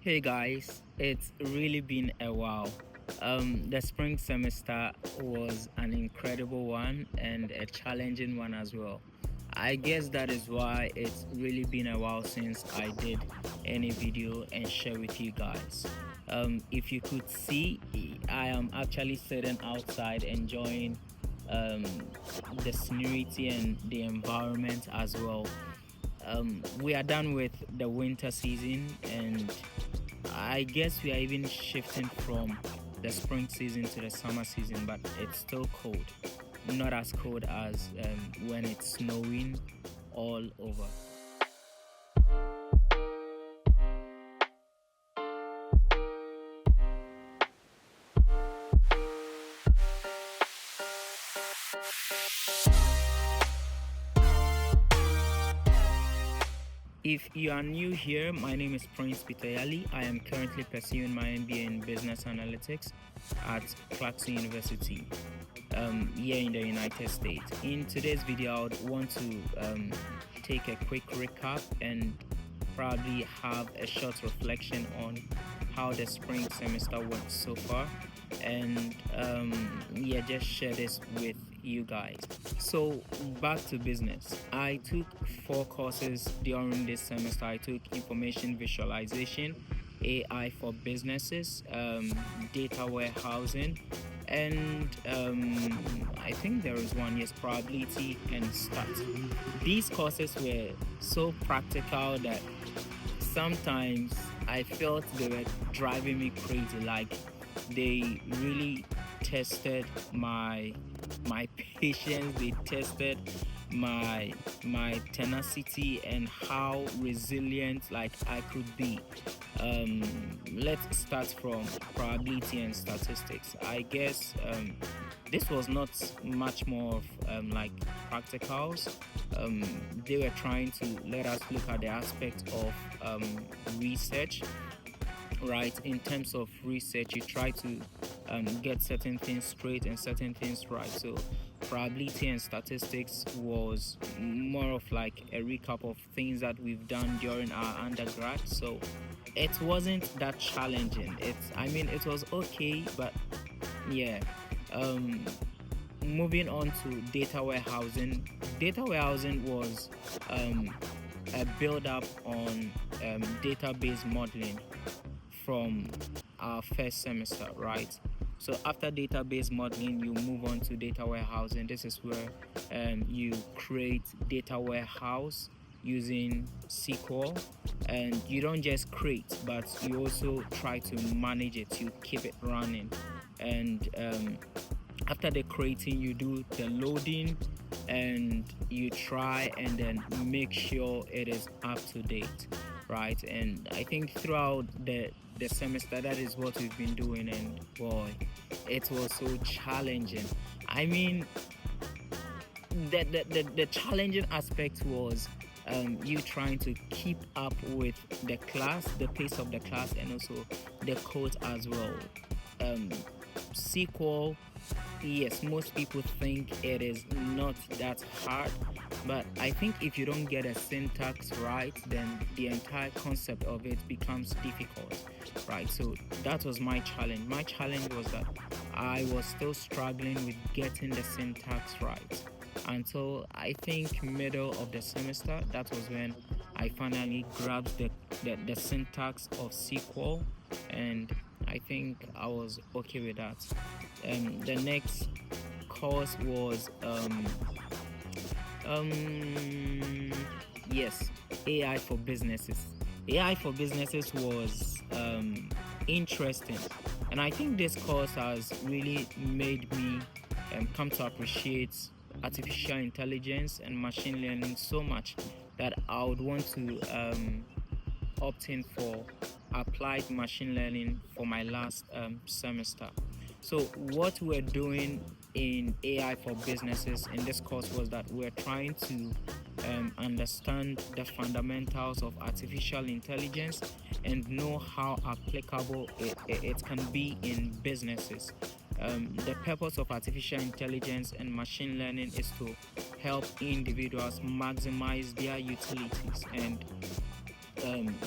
Hey guys, it's really been a while. The spring semester was an incredible one and a challenging one as well. I guess that is why it's really been a while since I did any video and share with you guys. If you could see, I am actually sitting outside enjoying um, the scenery and the environment as well. We are done with the winter season, and I guess we are even shifting from the spring season to the summer season, but it's still cold. Not as cold as when it's snowing all over. If you are new here, my name is Prince Pitayali. I am currently pursuing my MBA in Business Analytics at Clarkson University here in the United States. In today's video, I would want to take a quick recap and probably have a short reflection on how the spring semester went so far, and just share this with you guys. So back to business. I took 4 courses during this semester. I took information visualization, AI for businesses, data warehousing, and I think there is one, yes, probability and stats. These courses were so practical that sometimes I felt they were driving me crazy. Like, they really tested my patience. They tested my tenacity and how resilient like I could be. Let's start from probability and statistics. I guess this was not much more of like practicals. They were trying to let us look at the aspect of research. Right, in terms of research, you try to get certain things straight and certain things right. So probability and statistics was more of like a recap of things that we've done during our undergrad. So it wasn't that challenging. It was okay, but yeah. Moving on to data warehousing. Data warehousing was a build up on database modeling from our first semester, right? So after database modeling, you move on to data warehousing. This is where you create data warehouse using SQL, and you don't just create, but you also try to manage it. You keep it running, and after the creating, you do the loading, and you try and then make sure it is up to date, right? And I think throughout the semester, that is what we've been doing, and boy, it was so challenging. I mean, the challenging aspect was you trying to keep up with the class, the pace of the class, and also the code as well. SQL, yes, most people think it is not that hard, but I think if you don't get a syntax right, then the entire concept of it becomes difficult, right? So that was my challenge. My challenge was that I was still struggling with getting the syntax right until I think middle of the semester. That was when I finally grabbed the syntax of SQL, and I think I was okay with that. The next course was yes, AI for businesses. AI for businesses was interesting, and I think this course has really made me come to appreciate artificial intelligence and machine learning so much that I would want to opt in for applied machine learning for my last semester. So what we're doing in AI for businesses in this course was that we're trying to understand the fundamentals of artificial intelligence and know how applicable it can be in businesses. The purpose of artificial intelligence and machine learning is to help individuals maximize their utilities, and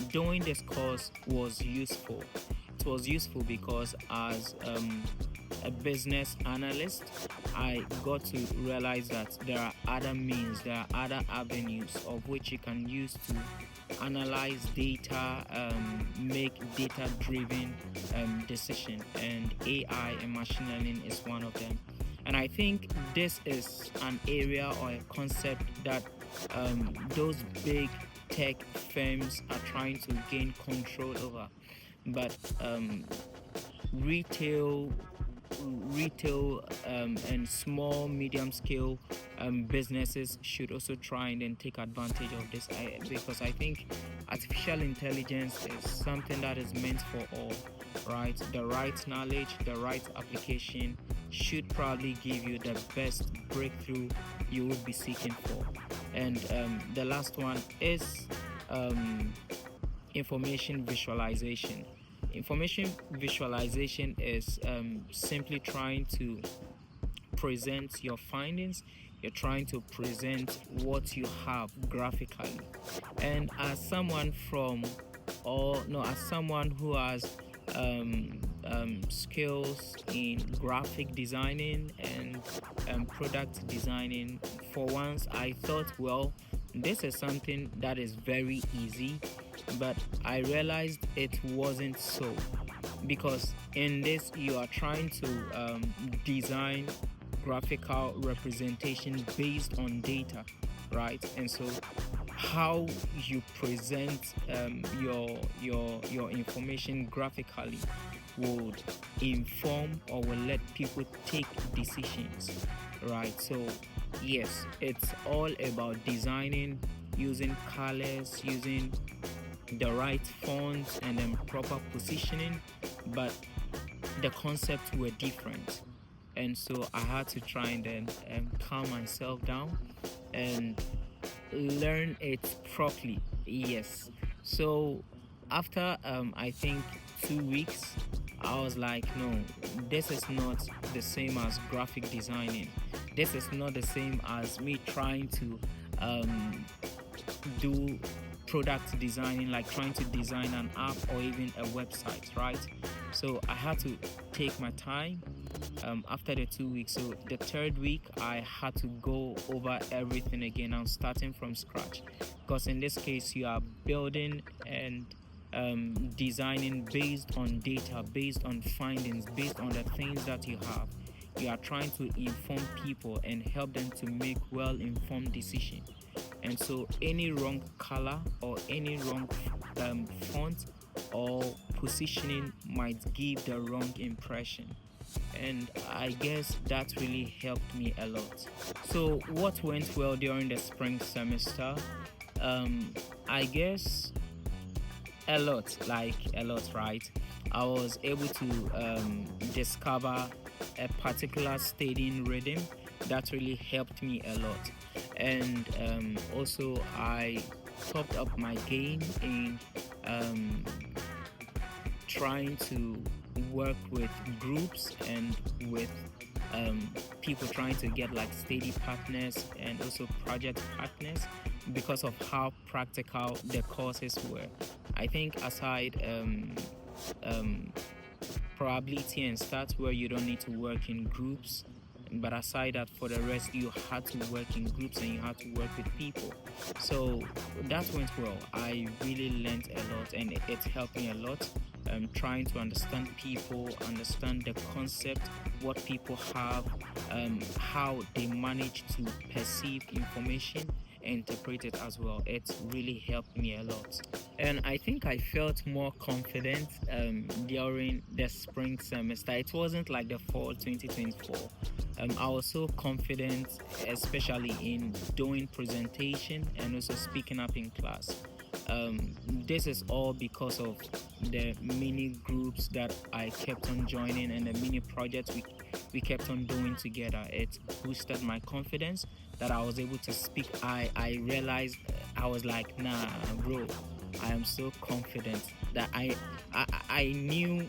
doing this course was useful. It was useful because as a business analyst, I got to realize that there are other means, there are other avenues of which you can use to analyze data, make data-driven decision, and AI and machine learning is one of them. And I think this is an area or a concept that those big tech firms are trying to gain control over. But retail and small medium scale businesses should also try and then take advantage of this, because I think artificial intelligence is something that is meant for all, right? The right knowledge, the right application should probably give you the best breakthrough you would be seeking for. And the last one is information visualization. Information visualization is simply trying to present your findings. You're trying to present what you have graphically. And as someone as someone who has skills in graphic designing and product designing, for once I thought, well, this is something that is very easy, but I realized it wasn't so, because in this you are trying to design graphical representation based on data, right? And so how you present your information graphically would inform or will let people take decisions, right? So yes, it's all about designing, using colors, using the right fonts, and then proper positioning, but the concepts were different. And so I had to try and then calm myself down and learn it properly. Yes. So after I think 2 weeks, I was like, no, this is not the same as graphic designing. This is not the same as me trying to do product designing, like trying to design an app or even a website, right? So I had to take my time after the 2 weeks. So the third week, I had to go over everything again. I'm starting from scratch, because in this case, you are building and designing based on data, based on findings, based on the things that you have. You are trying to inform people and help them to make well-informed decisions. And so any wrong color or any wrong font or positioning might give the wrong impression. And I guess that really helped me a lot. So what went well during the spring semester? I guess a lot, right? I was able to discover a particular studying rhythm that really helped me a lot. And also I topped up my game in trying to work with groups and with people trying to get like study partners and also project partners, because of how practical the courses were. I think aside probability and stats, where you don't need to work in groups, but aside that, for the rest, you had to work in groups and you had to work with people. So that went well. I really learned a lot, and it helped me a lot. Trying to understand people, understand the concept, what people have, how they manage to perceive information, interpret it as well. It really helped me a lot. And I think I felt more confident during the spring semester. It wasn't like the fall 2024. I was so confident, especially in doing presentation and also speaking up in class. This is all because of the mini groups that I kept on joining and the mini projects we kept on doing together. It boosted my confidence that I was able to speak. I realized, I was like, nah, bro, I am so confident that I knew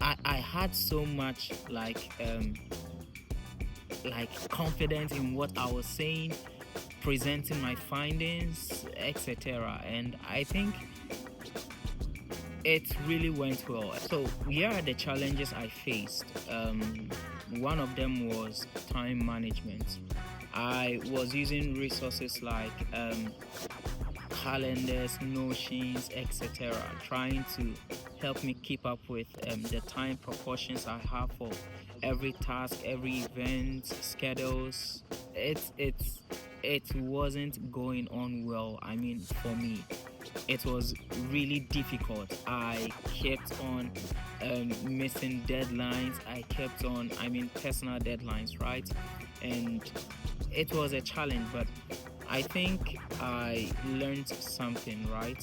I had so much like confidence in what I was saying, presenting my findings, etc. And I think it really went well. So here are the challenges I faced. One of them was time management. I was using resources like calendars, notions, etc., trying to help me keep up with the time proportions I have for every task, every event, schedules. It wasn't going on well. I mean, for me, it was really difficult. I kept on missing deadlines. I kept on, I mean, personal deadlines, right? And it was a challenge, but I think I learned something, right?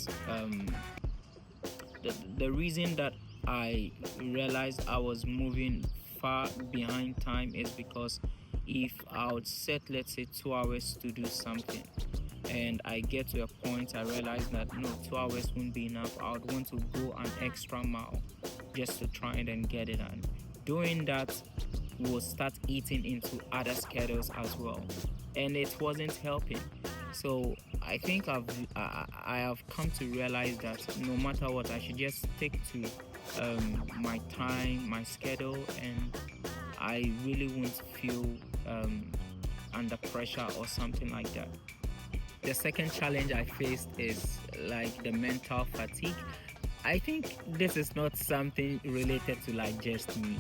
The reason that I realized I was moving far behind time is because if I would set, let's say, 2 hours to do something, and I get to a point I realize that no, 2 hours won't be enough. I would want to go an extra mile just to try and then get it done. Doing that will start eating into other schedules as well, and it wasn't helping. So I think I have come to realize that no matter what, I should just stick to my time, my schedule, and I really won't feel under pressure or something like that. The second challenge I faced is like the mental fatigue. I think this is not something related to like just me.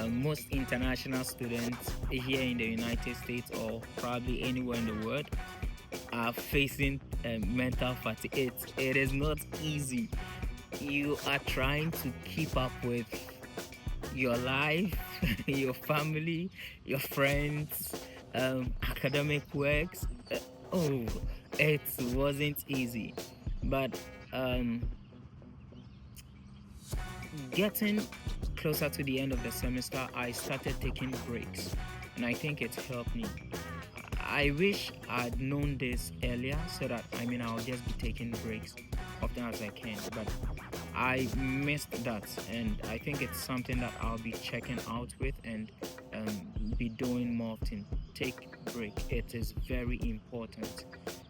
Most international students here in the United States or probably anywhere in the world are facing mental fatigue. It is not easy. You are trying to keep up with your life, your family, your friends, academic works. Oh, it wasn't easy. But getting closer to the end of the semester, I started taking breaks, and I think it helped me. I wish I'd known this earlier so that I'll just be taking breaks often as I can. But I missed that, and I think it's something that I'll be checking out with and be doing more often. Take break. It is very important.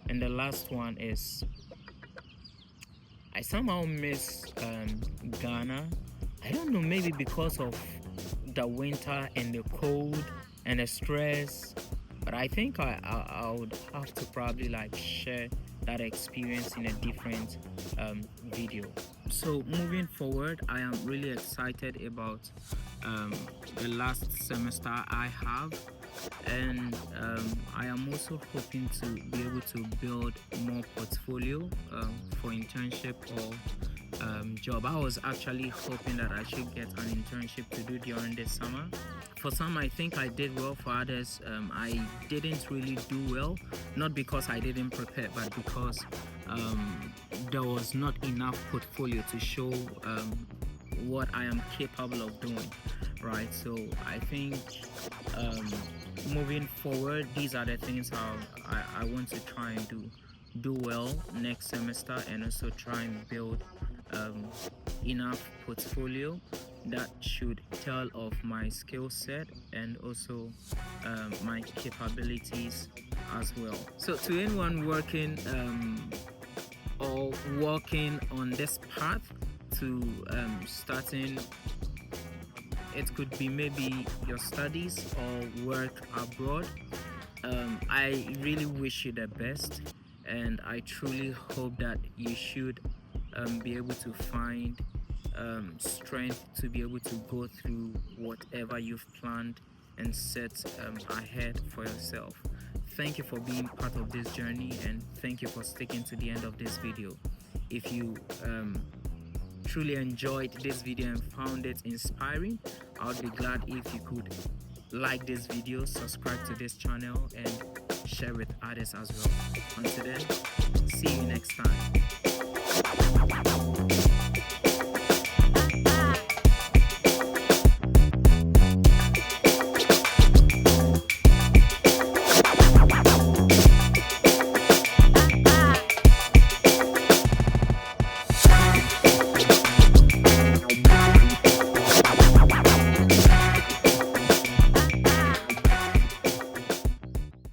And the last one is I somehow miss Ghana. I don't know, maybe because of the winter and the cold and the stress. But I think I would have to probably like share that experience in a different video. So moving forward, I am really excited about the last semester I have, and I am also hoping to be able to build more portfolio for internship or job. I was actually hoping that I should get an internship to do during this summer. For some, I think I did well. For others, I didn't really do well. Not because I didn't prepare, but because there was not enough portfolio to show what I am capable of doing, right? So I think moving forward, these are the things how I want to try and do well next semester, and also try and build enough portfolio that should tell of my skill set and also my capabilities as well. So to anyone working or walking on this path to starting, it could be maybe your studies or work abroad, I really wish you the best, and I truly hope that you should be able to find strength to be able to go through whatever you've planned and set ahead for yourself. Thank you for being part of this journey, and thank you for sticking to the end of this video. If you truly enjoyed this video and found it inspiring, I would be glad if you could like this video, subscribe to this channel, and share with others as well. Until then,